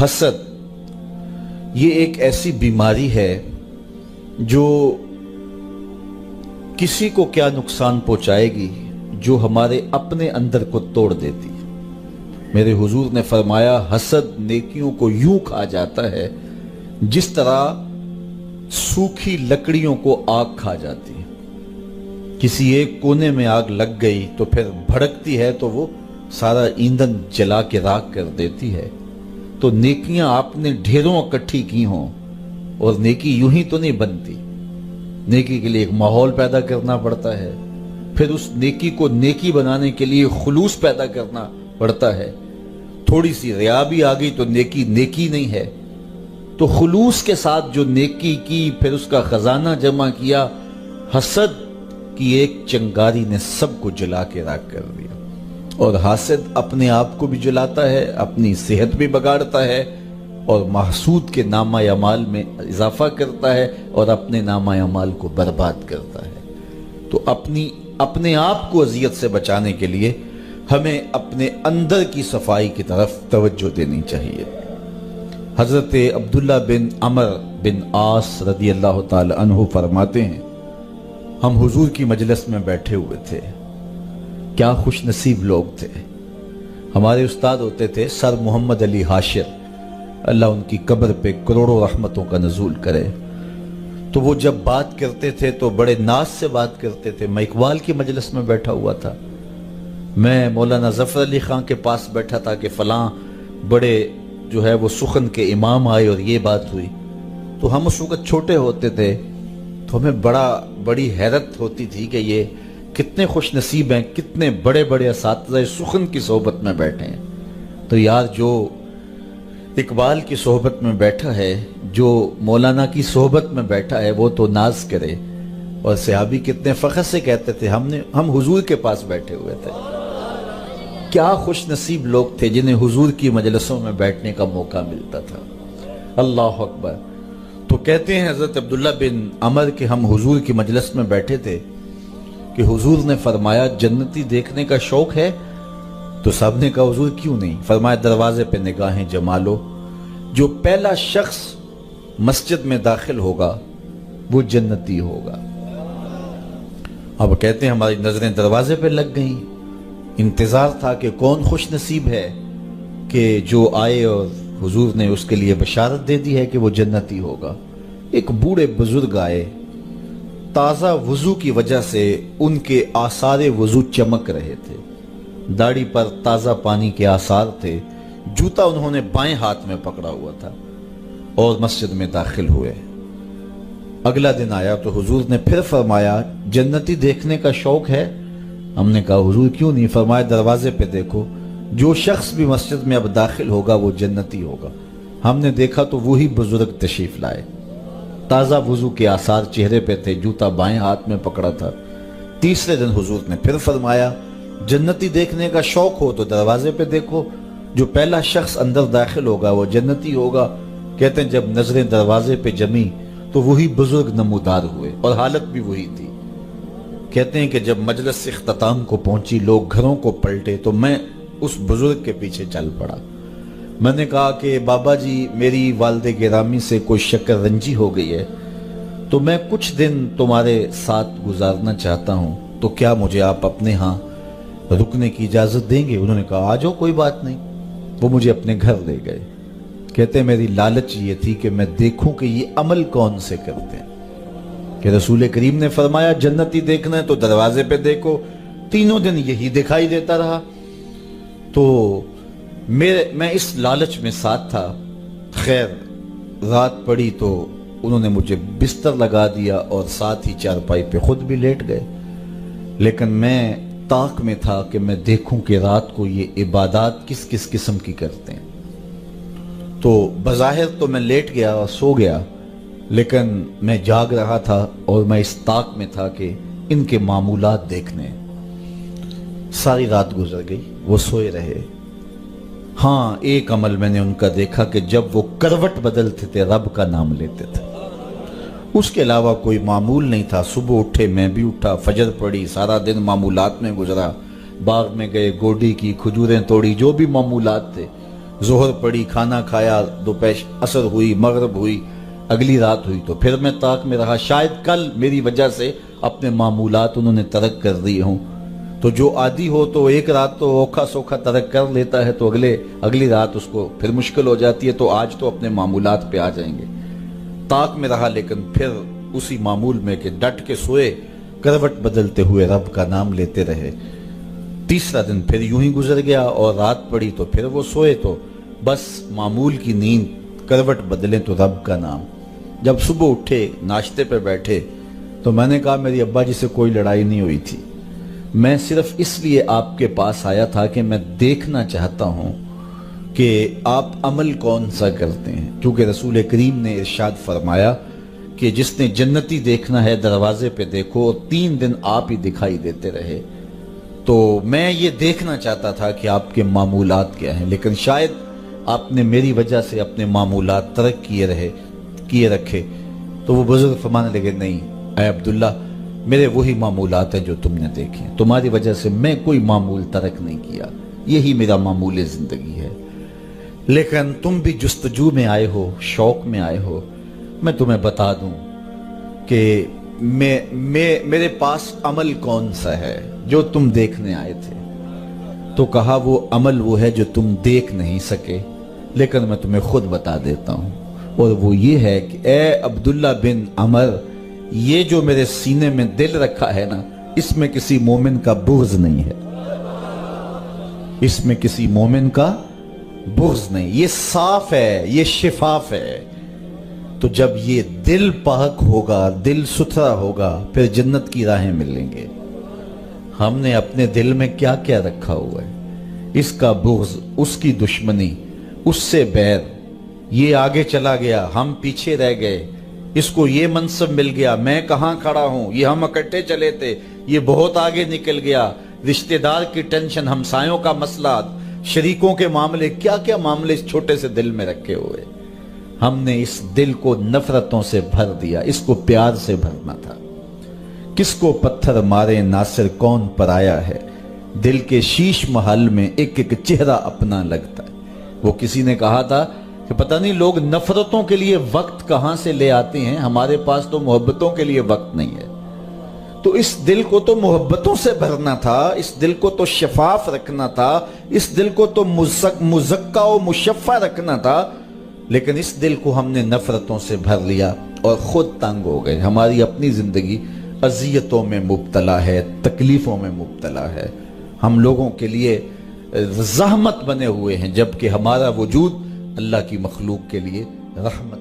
حسد یہ ایک ایسی بیماری ہے جو کسی کو کیا نقصان پہنچائے گی جو ہمارے اپنے اندر کو توڑ دیتی ہے۔ میرے حضور نے فرمایا حسد نیکیوں کو یوں کھا جاتا ہے جس طرح سوکھی لکڑیوں کو آگ کھا جاتی ہے۔ کسی ایک کونے میں آگ لگ گئی تو پھر بھڑکتی ہے تو وہ سارا ایندھن جلا کے راکھ کر دیتی ہے۔ تو نیکیاں آپ نے ڈھیروں اکٹھی کی ہوں اور نیکی یوں ہی تو نہیں بنتی، نیکی کے لیے ایک ماحول پیدا کرنا پڑتا ہے، پھر اس نیکی کو نیکی بنانے کے لیے خلوص پیدا کرنا پڑتا ہے۔ تھوڑی سی ریا بھی آ گئی تو نیکی نیکی نہیں ہے۔ تو خلوص کے ساتھ جو نیکی کی، پھر اس کا خزانہ جمع کیا، حسد کی ایک چنگاری نے سب کو جلا کے راکھ کر دیا۔ اور حاسد اپنے آپ کو بھی جلاتا ہے، اپنی صحت بھی بگاڑتا ہے، اور محسود کے نامہ اعمال میں اضافہ کرتا ہے اور اپنے نامہ اعمال کو برباد کرتا ہے۔ تو اپنے آپ کو اذیت سے بچانے کے لیے ہمیں اپنے اندر کی صفائی کی طرف توجہ دینی چاہیے۔ حضرت عبداللہ بن عمر بن عاص رضی اللہ تعالی عنہ فرماتے ہیں، ہم حضور کی مجلس میں بیٹھے ہوئے تھے، کیا خوش نصیب لوگ تھے۔ ہمارے استاد ہوتے تھے سر محمد علی حاشر، اللہ ان کی قبر پہ کروڑوں رحمتوں کا نزول کرے۔ تو وہ جب بات کرتے تھے تو بڑے ناز سے بات کرتے تھے۔ میں اقبال کی مجلس میں بیٹھا ہوا تھا، میں مولانا ظفر علی خان کے پاس بیٹھا تھا کہ فلاں بڑے جو ہے وہ سخن کے امام آئے اور یہ بات ہوئی۔ تو ہم اس وقت چھوٹے ہوتے تھے تو ہمیں بڑی حیرت ہوتی تھی کہ یہ کتنے خوش نصیب ہیں، کتنے بڑے بڑے اساتذہ سخن کی صحبت میں بیٹھے ہیں۔ تو یار جو اقبال کی صحبت میں بیٹھا ہے، جو مولانا کی صحبت میں بیٹھا ہے، وہ تو ناز کرے۔ اور صحابی کتنے فخر سے کہتے تھے ہم حضور کے پاس بیٹھے ہوئے تھے۔ کیا خوش نصیب لوگ تھے جنہیں حضور کی مجلسوں میں بیٹھنے کا موقع ملتا تھا۔ اللہ اکبر۔ تو کہتے ہیں حضرت عبداللہ بن عمر کہ ہم حضور کی مجلس میں بیٹھے تھے کہ حضور نے فرمایا جنتی دیکھنے کا شوق ہے؟ تو سب نے کہا حضور کیوں نہیں؟ فرمایا دروازے پہ نگاہیں جما لو، جو پہلا شخص مسجد میں داخل ہوگا وہ جنتی ہوگا۔ اب کہتے ہیں ہماری نظریں دروازے پہ لگ گئیں، انتظار تھا کہ کون خوش نصیب ہے کہ جو آئے اور حضور نے اس کے لیے بشارت دے دی ہے کہ وہ جنتی ہوگا۔ ایک بوڑھے بزرگ آئے، تازہ وضو کی وجہ سے ان کے آثار وضو چمک رہے تھے، داڑھی پر تازہ پانی کے آثار تھے، جوتا انہوں نے بائیں ہاتھ میں پکڑا ہوا تھا اور مسجد میں داخل ہوئے۔ اگلا دن آیا تو حضور نے پھر فرمایا جنتی دیکھنے کا شوق ہے؟ ہم نے کہا حضور کیوں نہیں؟ فرمایا دروازے پہ دیکھو، جو شخص بھی مسجد میں اب داخل ہوگا وہ جنتی ہوگا۔ ہم نے دیکھا تو وہی بزرگ تشریف لائے، تازہ وضو کے آثار چہرے پہ تھے، جوتا بائیں ہاتھ میں پکڑا تھا۔ تیسرے دن حضور نے پھر فرمایا جنتی دیکھنے کا شوق ہو تو دروازے پہ دیکھو، جو پہلا شخص اندر داخل ہوگا وہ جنتی ہوگا۔ کہتے ہیں جب نظریں دروازے پہ جمی تو وہی بزرگ نمودار ہوئے اور حالت بھی وہی تھی۔ کہتے ہیں کہ جب مجلس اختتام کو پہنچی، لوگ گھروں کو پلٹے تو میں اس بزرگ کے پیچھے چل پڑا۔ میں نے کہا کہ بابا جی میری والد گرامی سے کوئی شکر رنجی ہو گئی ہے، تو میں کچھ دن تمہارے ساتھ گزارنا چاہتا ہوں، تو کیا مجھے آپ اپنے ہاں رکنے کی اجازت دیں گے؟ انہوں نے کہا آ جاؤ، کوئی بات نہیں۔ وہ مجھے اپنے گھر لے گئے۔ کہتے ہیں میری لالچ یہ تھی کہ میں دیکھوں کہ یہ عمل کون سے کرتے ہیں، کہ رسول کریم نے فرمایا جنتی دیکھنا ہے تو دروازے پہ دیکھو۔ تینوں دن یہی دکھائی دیتا رہا، تو میں اس لالچ میں ساتھ تھا۔ خیر رات پڑی تو انہوں نے مجھے بستر لگا دیا اور ساتھ ہی چارپائی پہ خود بھی لیٹ گئے، لیکن میں طاق میں تھا کہ میں دیکھوں کہ رات کو یہ عبادات کس کس قسم کی کرتے ہیں۔ تو بظاہر تو میں لیٹ گیا اور سو گیا، لیکن میں جاگ رہا تھا اور میں اس طاق میں تھا کہ ان کے معمولات دیکھنے۔ ساری رات گزر گئی، وہ سوئے رہے۔ ہاں ایک عمل میں نے ان کا دیکھا کہ جب وہ کروٹ بدلتے تھے رب کا نام لیتے تھے، اس کے علاوہ کوئی معمول نہیں تھا۔ صبح اٹھے، میں بھی اٹھا، فجر پڑی، سارا دن معمولات میں گزرا، باغ میں گئے، گوڈی کی، کھجوریں توڑی، جو بھی معمولات تھے ظہر پڑی، کھانا کھایا، دوپہر عصر ہوئی، مغرب ہوئی، اگلی رات ہوئی تو پھر میں طاق میں رہا. شاید کل میری وجہ سے اپنے معمولات انہوں نے ترک کر دیے ہوں. تو جو عادی ہو تو ایک رات تو اوکھا سوکھا ترک کر لیتا ہے، تو اگلی رات اس کو پھر مشکل ہو جاتی ہے. تو آج تو اپنے معمولات پہ آ جائیں گے. طاق میں رہا لیکن پھر اسی معمول میں کہ ڈٹ کے سوئے، کروٹ بدلتے ہوئے رب کا نام لیتے رہے. تیسرا دن پھر یوں ہی گزر گیا اور رات پڑی تو پھر وہ سوئے. تو بس معمول کی نیند، کروٹ بدلیں تو رب کا نام. جب صبح اٹھے، ناشتے پہ بیٹھے تو میں نے کہا میری ابا جی سے کوئی لڑائی نہیں ہوئی تھی. میں صرف اس لیے آپ کے پاس آیا تھا کہ میں دیکھنا چاہتا ہوں کہ آپ عمل کون سا کرتے ہیں، کیونکہ رسول کریم نے ارشاد فرمایا کہ جس نے جنتی دیکھنا ہے دروازے پہ دیکھو، اور 3 دن آپ ہی دکھائی دیتے رہے. تو میں یہ دیکھنا چاہتا تھا کہ آپ کے معمولات کیا ہیں، لیکن شاید آپ نے میری وجہ سے اپنے معمولات ترک کیے رکھے. تو وہ بزرگ فرمانے لگے، نہیں اے عبداللہ، میرے وہی معمولات ہیں جو تم نے دیکھے، تمہاری وجہ سے میں کوئی معمول ترک نہیں کیا، یہی میرا معمول زندگی ہے. لیکن تم بھی جستجو میں آئے ہو، شوق میں آئے ہو. میں تمہیں بتا دوں کہ میرے پاس عمل کون سا ہے جو تم دیکھنے آئے تھے. تو کہا وہ عمل وہ ہے جو تم دیکھ نہیں سکے، لیکن میں تمہیں خود بتا دیتا ہوں، اور وہ یہ ہے کہ اے عبداللہ بن عمر، یہ جو میرے سینے میں دل رکھا ہے نا، اس میں کسی مومن کا بغض نہیں ہے، اس میں کسی مومن کا بغض نہیں، یہ صاف ہے، یہ شفاف ہے. تو جب یہ دل پاک ہوگا، دل ستھرا ہوگا، پھر جنت کی راہیں ملیں گے. ہم نے اپنے دل میں کیا کیا رکھا ہوا ہے، اس کا بغض، اس کی دشمنی، اس سے بیر. یہ آگے چلا گیا، ہم پیچھے رہ گئے، اس کو یہ منصب مل گیا، میں کہاں کھڑا ہوں، یہ ہم اکٹھے چلے تھے، یہ بہت آگے نکل گیا. رشتہ دار کی ٹینشن، ہمسایوں کا مسئلہ، شریکوں کے معاملے، کیا کیا معاملے اس چھوٹے سے دل میں رکھے ہوئے. ہم نے اس دل کو نفرتوں سے بھر دیا، اس کو پیار سے بھرنا تھا. کس کو پتھر مارے ناصر کون پرایا ہے، دل کے شیش محل میں ایک ایک چہرہ اپنا لگتا ہے. وہ کسی نے کہا تھا کہ پتہ نہیں لوگ نفرتوں کے لیے وقت کہاں سے لے آتے ہیں، ہمارے پاس تو محبتوں کے لیے وقت نہیں ہے. تو اس دل کو تو محبتوں سے بھرنا تھا، اس دل کو تو شفاف رکھنا تھا، اس دل کو تو مزکا و مشفع رکھنا تھا. لیکن اس دل کو ہم نے نفرتوں سے بھر لیا اور خود تنگ ہو گئے. ہماری اپنی زندگی اذیتوں میں مبتلا ہے، تکلیفوں میں مبتلا ہے. ہم لوگوں کے لیے زحمت بنے ہوئے ہیں، جبکہ ہمارا وجود اللہ کی مخلوق کے لیے رحمت